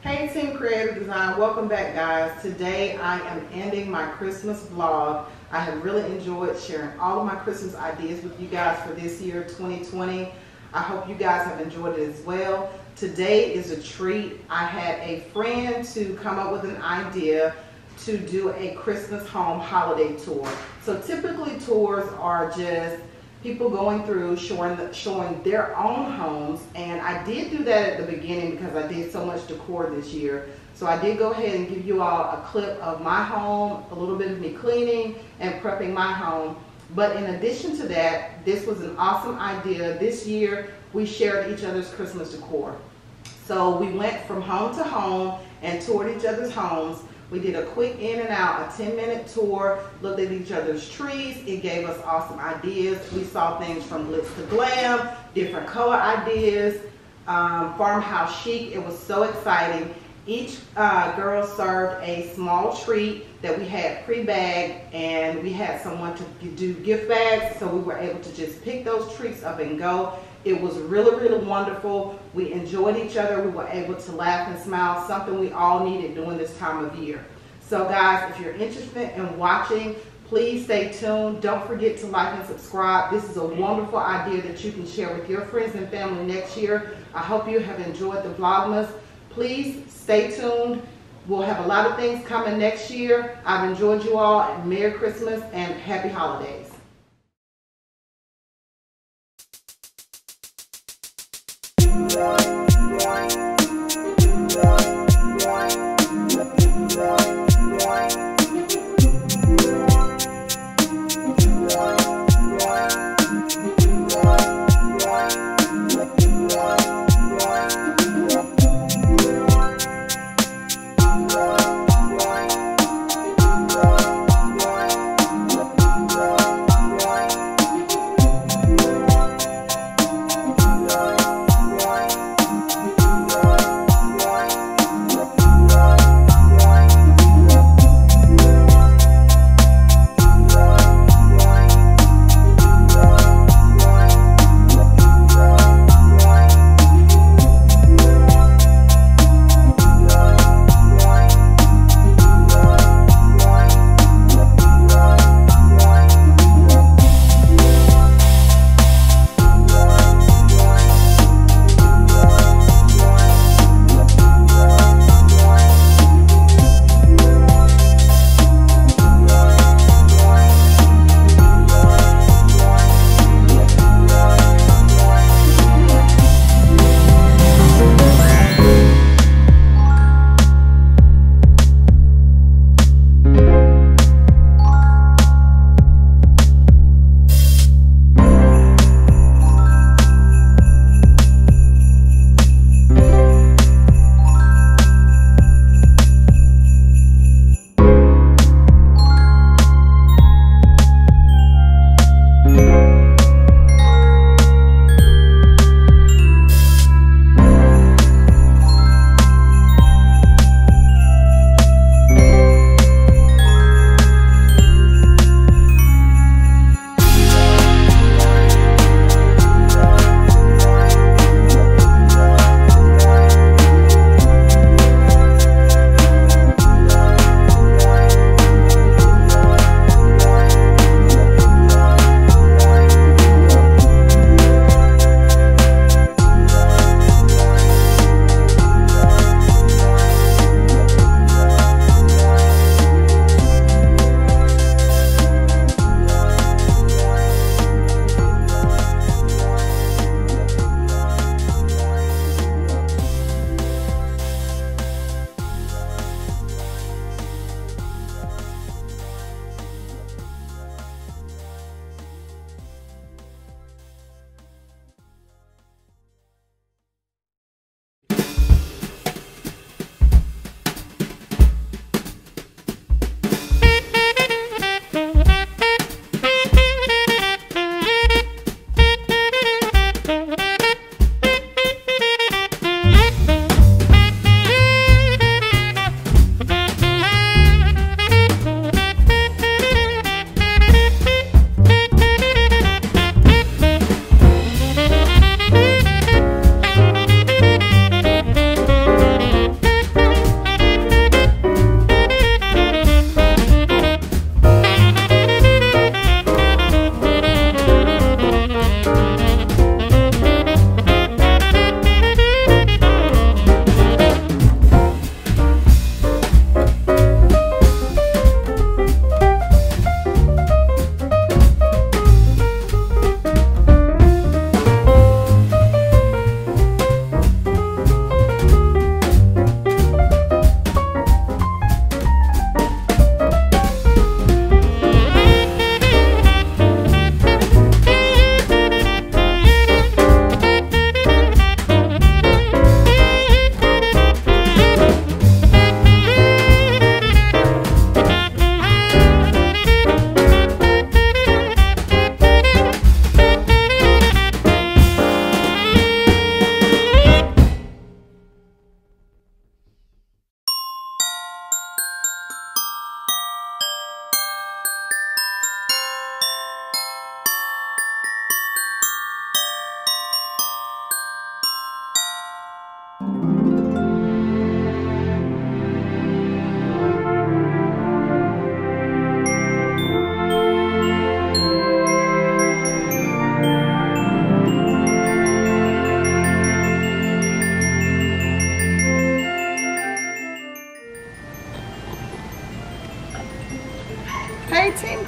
Hey Team Creative Design, welcome back guys. Today I am ending my Christmas vlog. I have really enjoyed sharing all of my Christmas ideas with you guys for this year 2020. I hope you guys have enjoyed it as well. Today is a treat. I had a friend to come up with an idea to do a Christmas home holiday tour. So typically tours are just people going through showing their own homes, and I did do that at the beginning because I did so much decor this year. So I did go ahead and give you all a clip of my home, a little bit of me cleaning and prepping my home. But in addition to that, this was an awesome idea. This year we shared each other's Christmas decor. So we went from home to home and toured each other's homes. We did a quick in and out, a 10-minute tour, looked at each other's trees. It gave us awesome ideas. We saw things from glitz to glam, different color ideas, farmhouse chic. It was so exciting. Each girl served a small treat that we had pre-bagged, and we had someone to do gift bags, so we were able to just pick those treats up and go. It was really, really wonderful. We enjoyed each other. We were able to laugh and smile, something we all needed during this time of year. So guys, if you're interested in watching, please stay tuned. Don't forget to like and subscribe. This is a wonderful idea that you can share with your friends and family next year. I hope you have enjoyed the Vlogmas. Please stay tuned. We'll have a lot of things coming next year. I've enjoyed you all. Merry Christmas and Happy Holidays.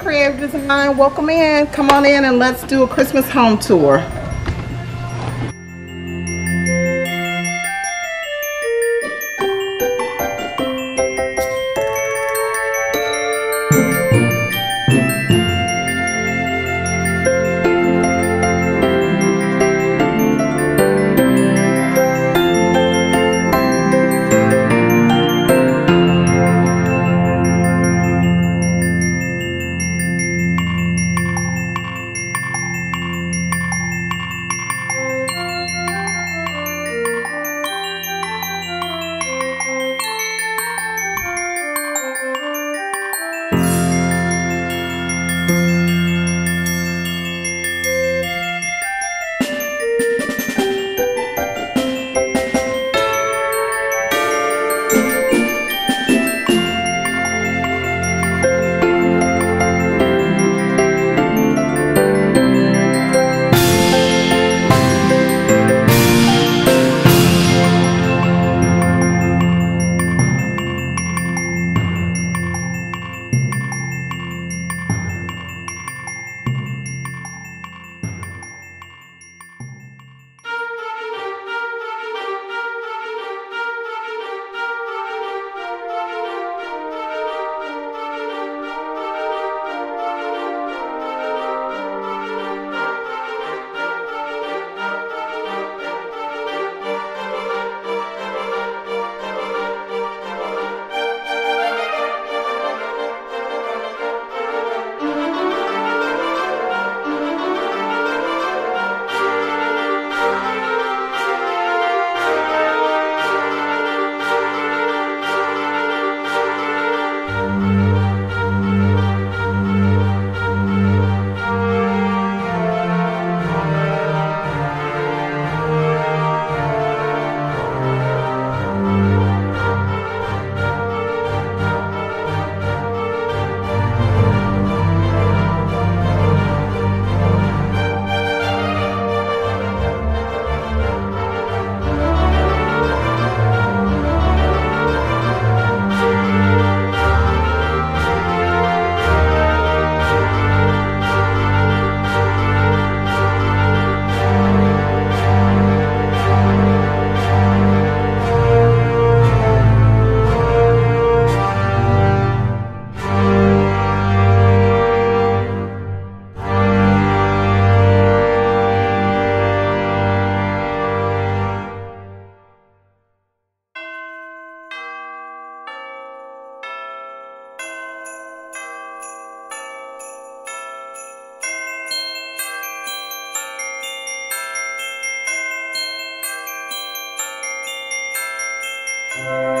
Creative Design. Welcome in. Come on in and let's do a Christmas home tour. Bye.